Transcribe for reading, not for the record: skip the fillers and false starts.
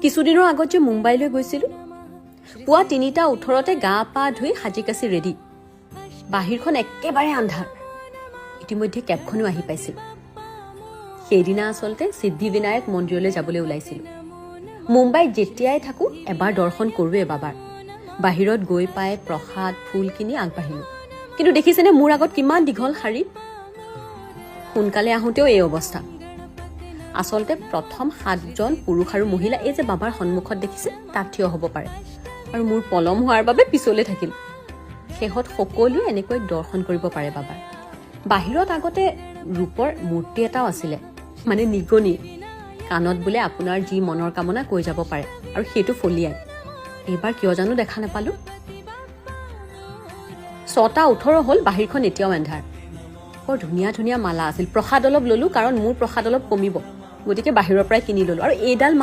কিছুদিনৰ আগত যে মুম্বাইলৈ গৈছিলোঁ, পুৱা ৩:১৮ গা পা ধুই সাজি কাচি ৰেডি। বাহিৰখন একেবাৰে আন্ধাৰ। ইতিমধ্যে কেবখনো আহি পাইছিল। সেইদিনা আচলতে সিদ্ধিবিনায়ক মন্দিৰলৈ যাবলৈ ওলাইছিলোঁ। মুম্বাইত যেতিয়াই থাকোঁ এবাৰ দৰ্শন কৰোঁৱে বাবাৰ। বাহিৰত গৈ পাই প্ৰসাদ ফুল কিনি আগবাঢ়িলোঁ। কিন্তু দেখিছেনে মোৰ আগত কিমান দীঘল শাৰী। সোনকালে আহোঁতেও এই অৱস্থা। আচলতে প্ৰথম 7জন পুৰুষ আৰু মহিলা এই যে বাবাৰ সন্মুখত দেখিছে তাত থিয় হ'ব পাৰে, আৰু মোৰ পলম হোৱাৰ বাবে পিছলৈ থাকিল। শেষত সকলোৱে এনেকৈ দৰ্শন কৰিব পাৰে বাবাৰ। বাহিৰত আগতে ৰূপৰ মূৰ্তি এটাও আছিলে, মানে নিগনি। কাণত বোলে আপোনাৰ যি মনৰ কামনা কৈ যাব পাৰে, আৰু সেইটো ফলিয়াই। এইবাৰ কিয় জানো দেখা নাপালোঁ। 6:18 হ'ল, বাহিৰখন এতিয়াও এন্ধাৰ। বৰ ধুনীয়া ধুনীয়া মালা আছিল। প্ৰসাদ অলপ ল'লোঁ, কাৰণ মোৰ প্ৰসাদ অলপ কমিব, গতিকে বাহিৰৰ পৰাই কিনি ল'লোঁ। আৰু এইডাল মালা